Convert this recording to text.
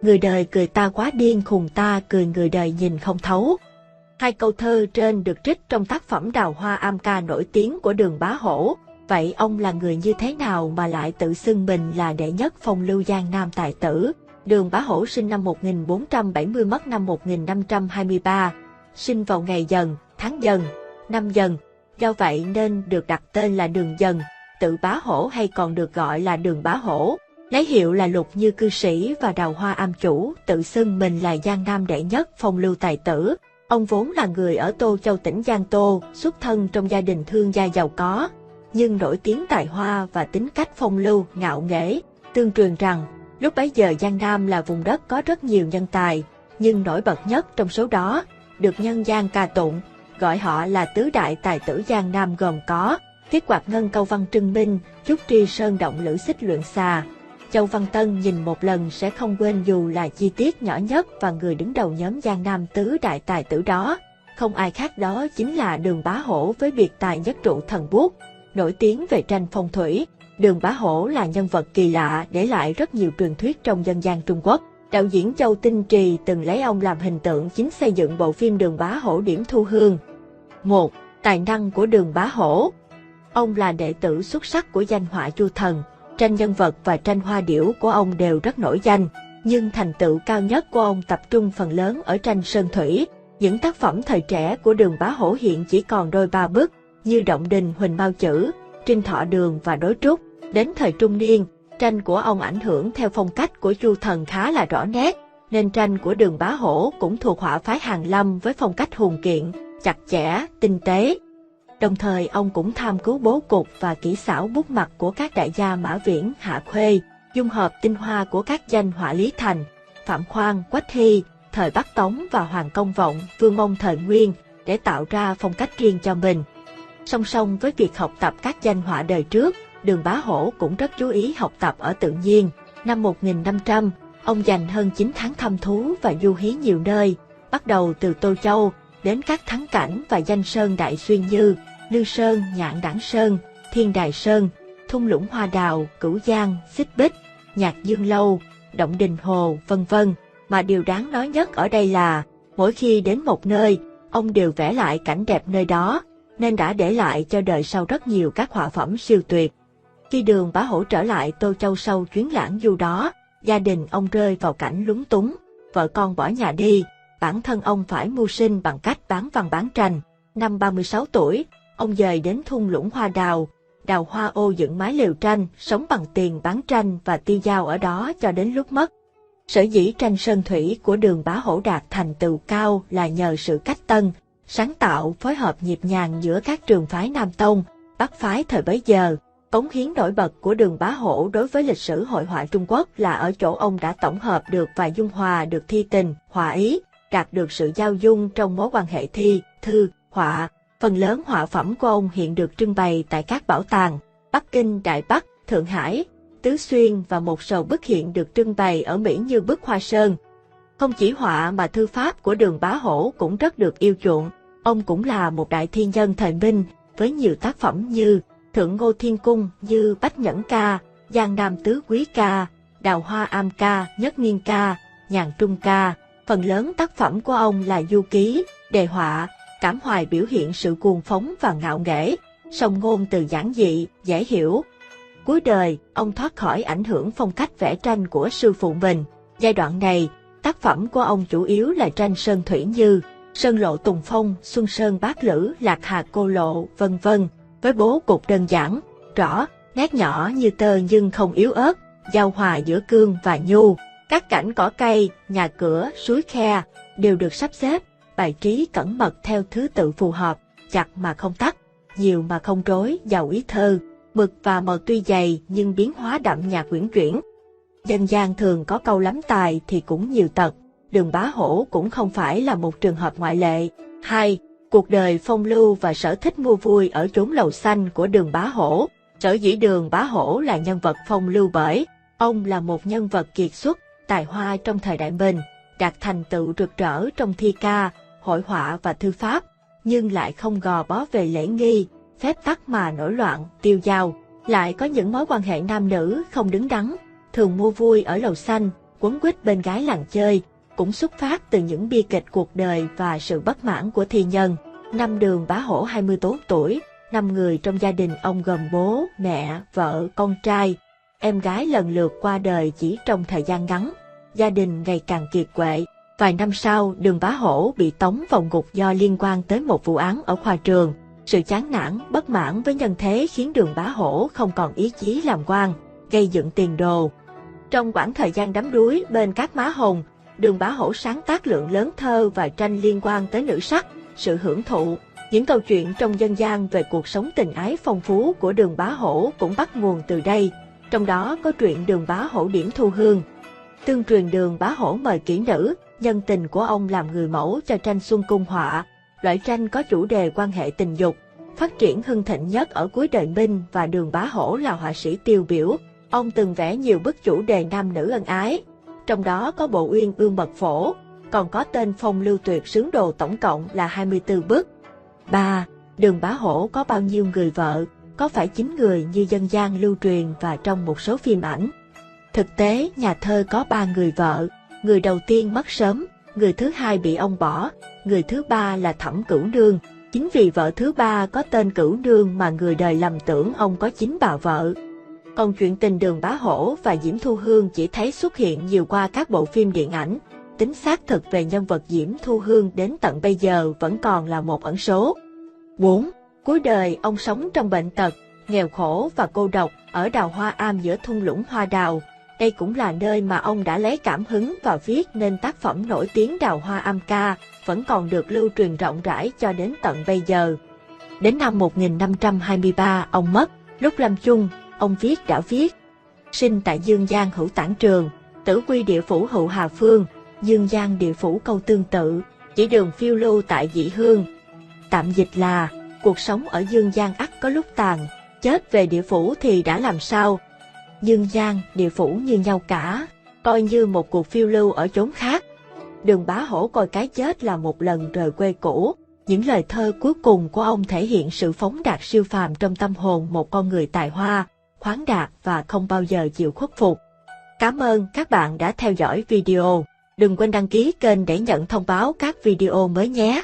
người đời cười ta quá điên khùng ta cười người đời nhìn không thấu. Hai câu thơ trên được trích trong tác phẩm Đào Hoa Am Ca nổi tiếng của Đường Bá Hổ. Vậy ông là người như thế nào mà lại tự xưng mình là đệ nhất phong lưu giang nam tài tử? Đường Bá Hổ sinh năm 1470 mất năm 1523, sinh vào ngày Dần, tháng Dần, năm Dần, do vậy nên được đặt tên là Đường Dần, tự Bá Hổ hay còn được gọi là Đường Bá Hổ. Lấy hiệu là Lục Như Cư Sĩ và Đào Hoa Am Chủ, tự xưng mình là giang nam đệ nhất phong lưu tài tử. Ông vốn là người ở Tô Châu tỉnh Giang Tô, xuất thân trong gia đình thương gia giàu có, nhưng nổi tiếng tài hoa và tính cách phong lưu, ngạo nghễ. Tương truyền rằng, lúc bấy giờ Giang Nam là vùng đất có rất nhiều nhân tài, nhưng nổi bật nhất trong số đó, được nhân gian ca tụng, gọi họ là tứ đại tài tử Giang Nam gồm có Thiết Quạt Ngân Câu Văn Trưng Minh, Trúc Tri Sơn Động Lữ Xích Luyện Xà. Châu Văn Tân nhìn một lần sẽ không quên dù là chi tiết nhỏ nhất, và người đứng đầu nhóm Giang Nam tứ đại tài tử đó, không ai khác đó chính là Đường Bá Hổ với biệt tài nhất trụ thần bút. Nổi tiếng về tranh phong thủy, Đường Bá Hổ là nhân vật kỳ lạ để lại rất nhiều truyền thuyết trong dân gian Trung Quốc. Đạo diễn Châu Tinh Trì từng lấy ông làm hình tượng chính xây dựng bộ phim Đường Bá Hổ Điểm Thu Hương. 1. Tài năng của Đường Bá Hổ. Ông là đệ tử xuất sắc của danh họa Chu Thần. Tranh nhân vật và tranh hoa điểu của ông đều rất nổi danh, nhưng thành tựu cao nhất của ông tập trung phần lớn ở tranh sơn thủy. Những tác phẩm thời trẻ của Đường Bá Hổ hiện chỉ còn đôi ba bức, như Động Đình Huỳnh Mao Chữ, Trinh Thọ Đường và Đối Trúc. Đến thời trung niên, tranh của ông ảnh hưởng theo phong cách của Chu Thần khá là rõ nét, nên tranh của Đường Bá Hổ cũng thuộc họa phái Hàn Lâm với phong cách hùng kiện, chặt chẽ, tinh tế. Đồng thời ông cũng tham cứu bố cục và kỹ xảo bút mặt của các đại gia Mã Viễn, Hạ Khuê, dung hợp tinh hoa của các danh họa Lý Thành, Phạm Khoan, Quách Hy, thời Bắc Tống và Hoàng Công Vọng, Vương Mông thời Nguyên, để tạo ra phong cách riêng cho mình. Song song với việc học tập các danh họa đời trước, Đường Bá Hổ cũng rất chú ý học tập ở tự nhiên. Năm 1500, ông dành hơn 9 tháng thăm thú và du hí nhiều nơi, bắt đầu từ Tô Châu, đến các thắng cảnh và danh sơn đại xuyên như Lư Sơn, Nhạn Đảng Sơn, Thiên Đài Sơn, Thung Lũng Hoa Đào, Cửu Giang, Xích Bích, Nhạc Dương Lâu, Động Đình Hồ, vân vân. Mà điều đáng nói nhất ở đây là, mỗi khi đến một nơi, ông đều vẽ lại cảnh đẹp nơi đó, nên đã để lại cho đời sau rất nhiều các họa phẩm siêu tuyệt. Khi Đường Bá Hổ trở lại Tô Châu sau chuyến lãng du đó, gia đình ông rơi vào cảnh lúng túng, vợ con bỏ nhà đi, bản thân ông phải mưu sinh bằng cách bán văn bán tranh. Năm 36 tuổi, ông dời đến thung lũng Hoa Đào, đào hoa ô dựng mái lều tranh, sống bằng tiền bán tranh và tiêu dao ở đó cho đến lúc mất. Sở dĩ tranh sơn thủy của Đường Bá Hổ đạt thành tựu cao là nhờ sự cách tân, sáng tạo, phối hợp nhịp nhàng giữa các trường phái Nam Tông, Bắc phái thời bấy giờ. Cống hiến nổi bật của Đường Bá Hổ đối với lịch sử hội họa Trung Quốc là ở chỗ ông đã tổng hợp được và dung hòa được thi tình, họa ý, đạt được sự giao dung trong mối quan hệ thi, thư, họa. Phần lớn họa phẩm của ông hiện được trưng bày tại các bảo tàng Bắc Kinh, Đại Bắc, Thượng Hải, Tứ Xuyên, và một số bức hiện được trưng bày ở Mỹ như bức Hoa Sơn. Không chỉ họa mà thư pháp của Đường Bá Hổ cũng rất được yêu chuộng. Ông cũng là một đại thi nhân thời Minh với nhiều tác phẩm như Thượng Ngô Thiên Cung, như Bách Nhẫn Ca, Giang Nam Tứ Quý Ca, Đào Hoa Am Ca, Nhất Niên Ca, Nhàn Trung Ca. Phần lớn tác phẩm của ông là du ký, đề họa, cảm hoài biểu hiện sự cuồng phóng và ngạo nghễ, song ngôn từ giản dị, dễ hiểu. Cuối đời, ông thoát khỏi ảnh hưởng phong cách vẽ tranh của sư phụ mình. Giai đoạn này, tác phẩm của ông chủ yếu là tranh sơn thủy như Sơn Lộ Tùng Phong, Xuân Sơn Bát Lữ, Lạc Hà Cô Lộ, vân vân, với bố cục đơn giản, rõ, nét nhỏ như tơ nhưng không yếu ớt, giao hòa giữa cương và nhu. Các cảnh cỏ cây, nhà cửa, suối khe đều được sắp xếp, bài trí cẩn mật theo thứ tự phù hợp, chặt mà không tắt, nhiều mà không rối, giàu ý thơ. Mực và màu tuy dày nhưng biến hóa đậm nhạt uyển chuyển. Dân gian thường có câu lắm tài thì cũng nhiều tật, Đường Bá Hổ cũng không phải là một trường hợp ngoại lệ. 2. Cuộc đời phong lưu và sở thích mua vui ở chốn lầu xanh của Đường Bá Hổ. Sở dĩ Đường Bá Hổ là nhân vật phong lưu bởi ông là một nhân vật kiệt xuất, tài hoa trong thời đại mình, đạt thành tựu rực rỡ trong thi ca, hội họa và thư pháp, nhưng lại không gò bó về lễ nghi, phép tắc mà nổi loạn, tiêu dao, lại có những mối quan hệ nam nữ không đứng đắn, thường mua vui ở lầu xanh, quấn quýt bên gái làng chơi, cũng xuất phát từ những bi kịch cuộc đời và sự bất mãn của thi nhân. Năm Đường Bá Hổ 24 tuổi, 5 người trong gia đình ông gồm bố, mẹ, vợ, con trai, em gái lần lượt qua đời chỉ trong thời gian ngắn. Gia đình ngày càng kiệt quệ. Vài năm sau, Đường Bá Hổ bị tống vào ngục do liên quan tới một vụ án ở khoa trường. Sự chán nản, bất mãn với nhân thế khiến Đường Bá Hổ không còn ý chí làm quan, gây dựng tiền đồ. Trong quãng thời gian đắm đuối bên các má hồng, Đường Bá Hổ sáng tác lượng lớn thơ và tranh liên quan tới nữ sắc, sự hưởng thụ. Những câu chuyện trong dân gian về cuộc sống tình ái phong phú của Đường Bá Hổ cũng bắt nguồn từ đây, trong đó có truyện Đường Bá Hổ điểm thu hương. Tương truyền Đường Bá Hổ mời kỹ nữ, nhân tình của ông làm người mẫu cho tranh Xuân Cung họa. Loại tranh có chủ đề quan hệ tình dục, phát triển hưng thịnh nhất ở cuối đời Minh và Đường Bá Hổ là họa sĩ tiêu biểu. Ông từng vẽ nhiều bức chủ đề nam nữ ân ái, trong đó có bộ Uyên Ương Mật Phổ, còn có tên Phong Lưu Tuyệt Sướng Đồ tổng cộng là 24 bức. 3. Đường Bá Hổ có bao nhiêu người vợ? Có phải 9 người như dân gian lưu truyền và trong một số phim ảnh? Thực tế, nhà thơ có 3 người vợ. Người đầu tiên mất sớm, người thứ hai bị ông bỏ, người thứ ba là Thẩm Cửu Nương. Chính vì vợ thứ ba có tên Cửu Nương mà người đời lầm tưởng ông có 9 bà vợ. Còn chuyện tình Đường Bá Hổ và Diễm Thu Hương chỉ thấy xuất hiện nhiều qua các bộ phim điện ảnh. Tính xác thực về nhân vật Diễm Thu Hương đến tận bây giờ vẫn còn là một ẩn số. 4. Cuối đời ông sống trong bệnh tật, nghèo khổ và cô độc ở Đào Hoa Am giữa thung lũng hoa đào. Đây cũng là nơi mà ông đã lấy cảm hứng và viết nên tác phẩm nổi tiếng Đào Hoa Am Ca, vẫn còn được lưu truyền rộng rãi cho đến tận bây giờ. Đến năm 1523 ông mất, lúc lâm chung, ông viết đã viết: sinh tại Dương Giang Hữu Tản Trường, tử quy địa phủ Hữu Hà Phương, Dương Giang địa phủ Câu Tương Tự, chỉ đường phiêu lưu tại Dị Hương. Tạm dịch là, cuộc sống ở Dương Giang ắt có lúc tàn, chết về địa phủ thì đã làm sao? Dương Giang, địa phủ như nhau cả, coi như một cuộc phiêu lưu ở chốn khác. Đường Bá Hổ coi cái chết là một lần rời quê cũ. Những lời thơ cuối cùng của ông thể hiện sự phóng đạt siêu phàm trong tâm hồn một con người tài hoa, khoáng đạt và không bao giờ chịu khuất phục. Cảm ơn các bạn đã theo dõi video. Đừng quên đăng ký kênh để nhận thông báo các video mới nhé.